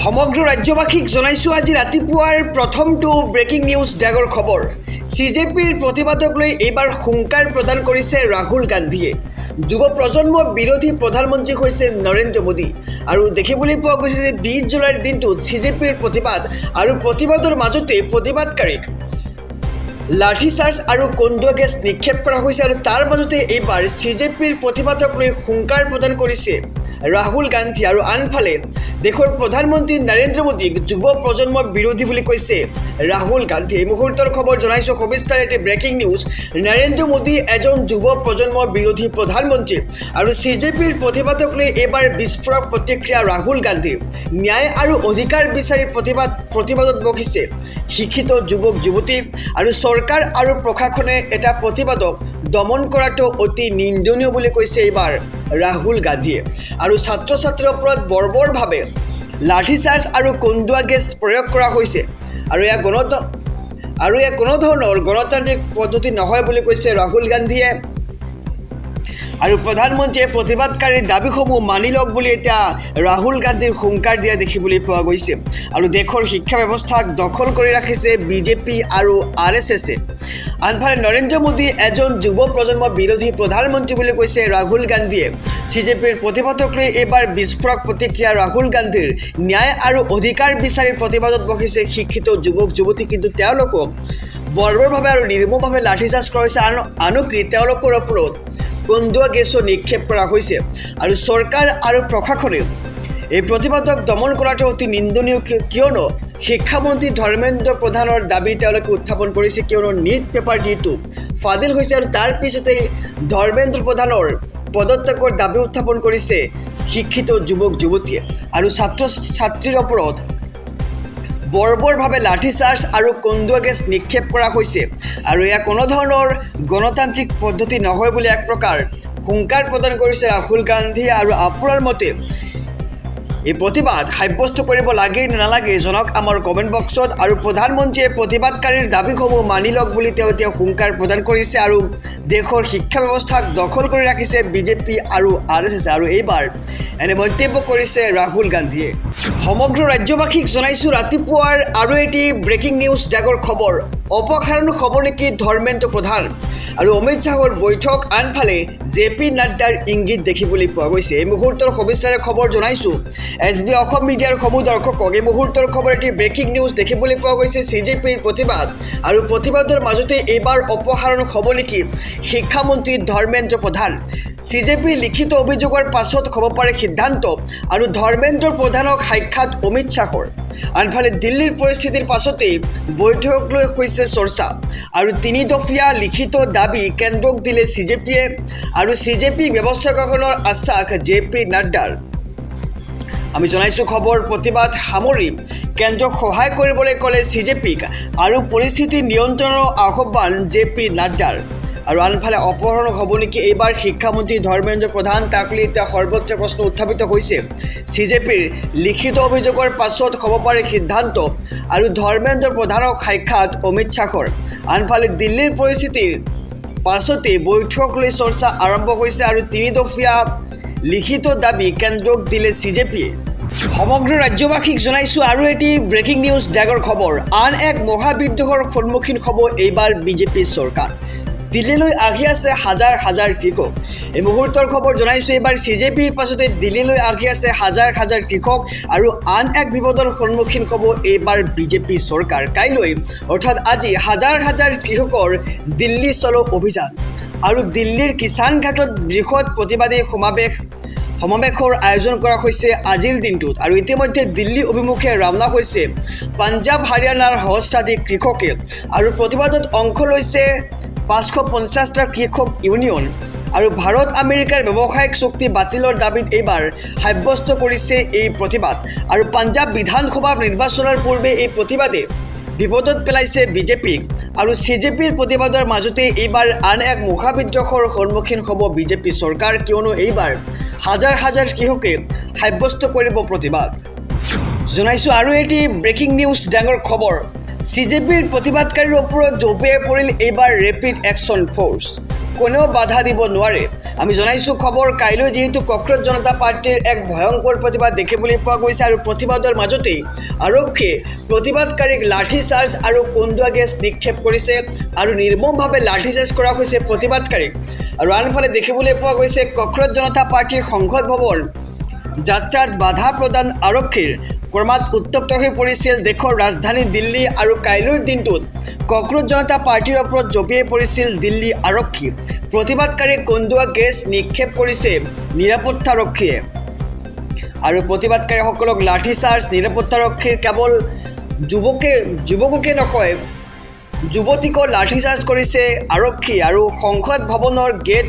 সমগ্ৰ ৰাজ্যবাসীক জনাইছোঁ আজি ৰাতিপুৱাৰ প্ৰথমটো ব্ৰেকিং নিউজ ডাগৰ খবৰ। CJPৰ প্ৰতিবাদক লৈ এইবাৰ হুংকাৰ প্ৰদান কৰিছে ৰাহুল গান্ধীয়ে। যুৱ প্ৰজন্মৰ বিৰোধী প্ৰধানমন্ত্ৰী হৈছে নৰেন্দ্ৰ মোদী। আৰু দেখিবলৈ পোৱা গৈছে যে 20 জুলাইৰ দিনটোত CJPৰ প্ৰতিবাদ আৰু প্ৰতিবাদৰ মাজতে প্ৰতিবাদকাৰীক লাঠিচাৰ্জ আৰু কন্দুৱা গেছ নিক্ষেপ কৰা হৈছে। আৰু তাৰ মাজতে এইবাৰ CJPৰ প্ৰতিবাদক লৈ হুংকাৰ প্ৰদান কৰিছে ৰাহুল গান্ধী। আৰু আনফালে দেশৰ প্ৰধানমন্ত্ৰী নৰেন্দ্ৰ মোদীক যুৱ প্ৰজন্মৰ বিৰোধী বুলি কৈছে ৰাহুল গান্ধী। এই মুহূৰ্তৰ খবৰ জনাইছোঁ সবিস্তাৰ এটি ব্ৰেকিং নিউজ। নৰেন্দ্ৰ মোদী এজন যুৱ প্ৰজন্মৰ বিৰোধী প্ৰধানমন্ত্ৰী আৰু CJPৰ প্ৰতিবাদক লৈ এইবাৰ বিস্ফোৰক প্ৰতিক্ৰিয়া ৰাহুল গান্ধী। ন্যায় আৰু অধিকাৰ বিচাৰি প্ৰতিবাদত বহিছে শিক্ষিত যুৱক যুৱতী। আৰু চৰকাৰ আৰু প্ৰশাসনে এটা প্ৰতিবাদক দমন কৰাটো অতি নিন্দনীয় বুলি কৈছে এইবাৰ ৰাহুল গান্ধীয়ে। আৰু ছাত্ৰ ছাত্ৰীৰ ওপৰত বৰ্বৰভাৱে লাঠিচাৰ্জ আৰু কন্দুৱা গেছ প্ৰয়োগ কৰা হৈছে। আৰু এয়া কোনো ধৰণৰ গণতান্ত্ৰিক পদ্ধতি নহয় বুলি কৈছে ৰাহুল গান্ধীয়ে। আৰু প্ৰধানমন্ত্ৰীয়ে প্ৰতিবাদকাৰীৰ দাবীসমূহ মানি লওক বুলি এতিয়া ৰাহুল গান্ধীৰ হুংকাৰ দিয়া দেখিবলৈ পোৱা গৈছে। আৰু দেশৰ শিক্ষা ব্যৱস্থাক দখল কৰি ৰাখিছে BJP আৰু RSSে। আনফালে নৰেন্দ্ৰ মোদী এজন যুৱ প্ৰজন্মৰ বিৰোধী প্ৰধানমন্ত্ৰী বুলি কৈছে ৰাহুল গান্ধীয়ে। CJPৰ প্ৰতিবাদক লৈ এইবাৰ বিস্ফোৰক প্ৰতিক্ৰিয়া ৰাহুল গান্ধীৰ। ন্যায় আৰু অধিকাৰ বিচাৰি প্ৰতিবাদত বহিছে শিক্ষিত যুৱক যুৱতী, কিন্তু তেওঁলোকক বৰ্বৰভাৱে আৰু নিৰ্মমভাৱে লাঠিচাৰ্জ কৰা হৈছে। আনকি তেওঁলোকৰ ওপৰত কন্দুৱা গেছো নিক্ষেপ কৰা হৈছে। আৰু চৰকাৰ আৰু প্ৰশাসনে এই প্ৰতিবাদক দমন কৰাটো অতি নিন্দনীয়, কিয়নো শিক্ষামন্ত্ৰী ধৰ্মেন্দ্ৰ প্ৰধানৰ দাবী তেওঁলোকে উত্থাপন কৰিছে, কিয়নো নীট পেপাৰ যিটো ফাদিল হৈছে আৰু তাৰ পিছতে ধৰ্মেন্দ্ৰ প্ৰধানৰ পদত্যাগৰ দাবী উত্থাপন কৰিছে শিক্ষিত যুৱক যুৱতীয়ে। আৰু ছাত্ৰ ছাত্ৰীৰ ওপৰত বৰ্বৰভাৱে লাঠিচাৰ্জ আৰু কন্দুৱা গেছ নিক্ষেপ কৰা হৈছে। আৰু এয়া কোনো ধৰণৰ গণতান্ত্ৰিক পদ্ধতি নহয় বুলি এক প্ৰকাৰ হুংকাৰ প্ৰদান কৰিছে ৰাহুল গান্ধীয়ে। আৰু আপোনাৰ মতে এই প্ৰতিবাদ সাব্যস্ত কৰিব লাগে নে নালাগে জনাওক আমাৰ কমেণ্ট বক্সত। আৰু প্ৰধানমন্ত্ৰীয়ে প্ৰতিবাদকাৰীৰ দাবীসমূহ মানি লওক বুলি তেওঁ এতিয়া হুংকাৰ প্ৰদান কৰিছে। আৰু দেশৰ শিক্ষা ব্যৱস্থাক দখল কৰি ৰাখিছে BJP আৰু RSS। আৰু এইবাৰ এনে মন্তব্য কৰিছে ৰাহুল গান্ধীয়ে। সমগ্ৰ ৰাজ্যবাসীক জনাইছোঁ ৰাতিপুৱাৰ আৰু এটি ব্ৰেকিং নিউজ ডাগৰ খবৰ। অপসাৰণ হ'ব নেকি ধৰ্মেন্দ্ৰ প্ৰধান আৰু অমিত শ্বাহৰ বৈঠক। আনফালে JP নাড্ডাৰ ইংগিত দেখিবলৈ পোৱা গৈছে। এই মুহূৰ্তৰ সবিস্তাৰে খবৰ জনাইছোঁ SB অসম মিডিয়াৰ সমূহ দৰ্শকক। এই মুহূৰ্তৰ খবৰ এটি ব্ৰেকিং নিউজ দেখিবলৈ পোৱা গৈছে। CJPৰ প্ৰতিবাদ আৰু প্ৰতিবাদৰ মাজতে এইবাৰ অপসাৰণ হ'ব নেকি শিক্ষামন্ত্ৰী ধৰ্মেন্দ্ৰ প্ৰধান। CJP লিখিত অভিযোগৰ পাছত হ'ব পাৰে সিদ্ধান্ত। আৰু ধৰ্মেন্দ্ৰ প্ৰধানক সাক্ষাৎ অমিত শ্বাহৰ। আনফালে দিল্লীৰ পৰিস্থিতিৰ পাছতেই বৈঠক লৈ হৈছে চৰ্চা। আৰু 3 দফীয়া লিখিত দাবী কেন্দ্ৰক দিলে CJPয়ে। আৰু CJP ব্যৱস্থাপকসকলৰ আশ্বাস JP নাড্ডাৰ। আমি জনাইছোঁ খবৰ প্ৰতিবাদ সামৰি কেন্দ্ৰক সহায় কৰিবলৈ ক'লে CJPক। আৰু পৰিস্থিতি নিয়ন্ত্ৰণৰ আহ্বান JP নাড্ডাৰ। আৰু আনফালে অপহৰণ হ'ব নেকি এইবাৰ শিক্ষামন্ত্ৰী ধৰ্মেন্দ্ৰ প্ৰধান, তাক লৈ এতিয়া সৰ্বত্ৰ প্ৰশ্ন উত্থাপিত হৈছে। CJPৰ লিখিত অভিযোগৰ পাছত হ'ব পাৰে সিদ্ধান্ত। আৰু ধৰ্মেন্দ্ৰ প্ৰধানক সাক্ষাৎ অমিত শ্বাহৰ। আনফালে দিল্লীৰ পৰিস্থিতিৰ পাছতে বৈঠক লৈ চৰ্চা আৰম্ভ হৈছে। আৰু 3 দফীয়া লিখিত দাবী কেন্দ্ৰক দিলে CJPয়ে। সমগ্ৰ ৰাজ্যবাসীক জনাইছোঁ আৰু এটি ব্ৰেকিং নিউজ ডাগৰ খবৰ। আন এক মহাবিদ্ৰোহৰ সন্মুখীন হ'ব এইবাৰ BJP চৰকাৰ। দিল্লীলৈ আহি আছে হাজাৰ হাজাৰ কৃষক। এই মুহূৰ্তৰ খবৰ জনাইছোঁ এইবাৰ CJPৰ পাছতে দিল্লীলৈ আহি আছে হাজাৰ হাজাৰ কৃষক। আৰু আন এক বিপদৰ সন্মুখীন হ'ব এইবাৰ BJP চৰকাৰ। কাইলৈ অৰ্থাৎ আজি হাজাৰ হাজাৰ কৃষকৰ দিল্লী চলো অভিযান। আৰু দিল্লীৰ কিষাণ ঘাটত বৃহৎ প্ৰতিবাদী সমাৱেশৰ আয়োজন কৰা হৈছে আজিৰ দিনটোত। আৰু ইতিমধ্যে দিল্লী অভিমুখে ৰাওনা হৈছে পাঞ্জাৱ হাৰিয়ানাৰ সহস্ৰাধিক কৃষকে। আৰু প্ৰতিবাদত অংশ লৈছে 550টা কৃষক ইউনিয়ন। আৰু ভাৰত আমেৰিকাৰ ব্যৱসায়িক চুক্তি বাতিলৰ দাবীত এইবাৰ সাব্যস্ত কৰিছে এই প্ৰতিবাদ। আৰু পাঞ্জাৱ বিধানসভা নিৰ্বাচনৰ পূৰ্বে এই প্ৰতিবাদে বিপদত পেলাইছে BJPক। আৰু CJPৰ প্ৰতিবাদৰ মাজতে এইবাৰ আন এক মহাবিদ্ৰোহৰ সন্মুখীন হ'ব BJP চৰকাৰ, কিয়নো এইবাৰ হাজাৰ হাজাৰ কৃষকে সাব্যস্ত কৰিব প্ৰতিবাদ। জনাইছোঁ আৰু এটি ব্ৰেকিং নিউজ ডাঙৰ খবৰ। CJPৰ প্ৰতিবাদকাৰীৰ ওপৰত জঁপিয়াই পৰিল এইবাৰ ৰেপিড একশ্যন ফ'ৰ্চ। কোনেও বাধা দিব নোৱাৰে। আমি জনাইছোঁ খবৰ, কাইলৈ যিহেতু কক্ৰজ জনতা পাৰ্টিৰ এক ভয়ংকৰ প্ৰতিবাদ দেখিবলৈ পোৱা গৈছে আৰু প্ৰতিবাদৰ মাজতেই আৰক্ষীয়ে প্ৰতিবাদকাৰীক লাঠি চাৰ্জ আৰু কন্দুৱা গেছ নিক্ষেপ কৰিছে আৰু নিৰ্মমভাৱে লাঠি চাৰ্জ কৰা হৈছে প্ৰতিবাদকাৰীক। আৰু আনফালে দেখিবলৈ পোৱা গৈছে কক্ৰজ জনতা পাৰ্টিৰ সংসদ ভৱন যাত্ৰাত বাধা প্ৰদান আৰক্ষীৰ ক্ৰমাৎ উত্তপ্ত হৈ পৰিছিল দেশৰ ৰাজধানী দিল্লী আৰু কাইলৈৰ দিনটোত কক্ৰজ জনতা পাৰ্টিৰ ওপৰত জঁপিয়াই পৰিছিল দিল্লী আৰক্ষী। প্ৰতিবাদকাৰীক কন্দুৱা গেছ নিক্ষেপ কৰিছে নিৰাপত্তাৰক্ষীয়ে আৰু প্ৰতিবাদকাৰীসকলক লাঠি চাৰ্জ। নিৰাপত্তাৰক্ষীৰ কেৱল যুৱককে নকয়, যুৱতীকো লাঠি চাৰ্জ কৰিছে আৰক্ষী আৰু সংসদ ভৱনৰ গেট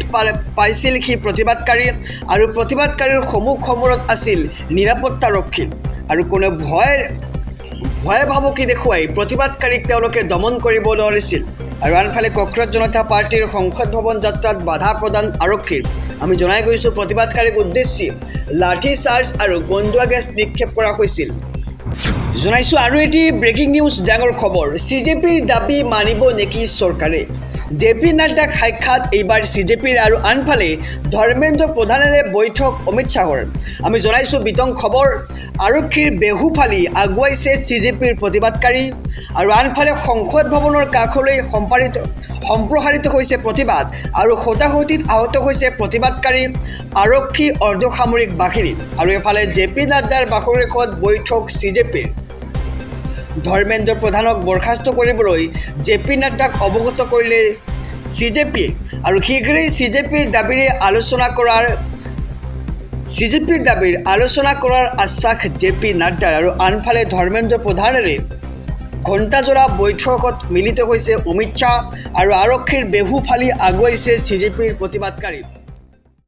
পাইছিল সি প্ৰতিবাদকাৰী আৰু প্ৰতিবাদকাৰীৰ সন্মুখত আছিল নিৰাপত্তাৰক্ষী আৰু কোনো ভয় ভাবুকি দেখুৱাই প্ৰতিবাদকাৰীক তেওঁলোকে দমন কৰিব নোৱাৰিছিল। আৰু আনফালে কক্ৰজ জনতা পাৰ্টিৰ সংসদ ভৱন যাত্ৰাত বাধা প্ৰদান আৰক্ষীৰ। আমি জনাই গৈছোঁ প্ৰতিবাদকাৰীক উদ্দেশ্যি লাঠি চাৰ্জ আৰু কন্দুৱা গেছ নিক্ষেপ কৰা হৈছিল। জনাইছোঁ আৰু এটি ব্ৰেকিং নিউজ, ডাঙৰ খবৰ, CJPৰ দাবী মানিব নেকি চৰকাৰে? JP নাড্ডাক সাক্ষাৎ এইবাৰ CJPৰ আৰু আনফালে ধৰ্মেন্দ্ৰ প্ৰধানেৰে বৈঠক অমিত শ্বাহৰ। আমি জনাইছোঁ বিতং খবৰ, আৰক্ষীৰ বেহুফালি আগুৱাইছে CJPৰ প্ৰতিবাদকাৰী আৰু আনফালে সংসদ ভৱনৰ কাষলৈ সম্প্ৰসাৰিত হৈছে প্ৰতিবাদ আৰু হোতাহতিত আহত হৈছে প্ৰতিবাদকাৰী, আৰক্ষী, অৰ্ধসামৰিক বাহিনী আৰু এফালে JP নাড্ডাৰ বাসগৃহত বৈঠক CJPৰ। ধৰ্মেন্দ্ৰ প্ৰধানক বৰখাস্ত কৰিবলৈ JP নাড্ডাক অৱগত কৰিলে CJPয়ে আৰু শীঘ্ৰেই CJPৰ দাবীৰ আলোচনা কৰাৰ আশ্বাস JP নাড্ডাৰ। আৰু আনফালে ধৰ্মেন্দ্ৰ প্ৰধানেৰে ঘণ্টাজোৰা বৈঠকত মিলিত হৈছে অমিত শ্বাহ আৰু আৰক্ষীৰ বেহুফালি আগুৱাইছে CJPৰ প্ৰতিবাদকাৰী।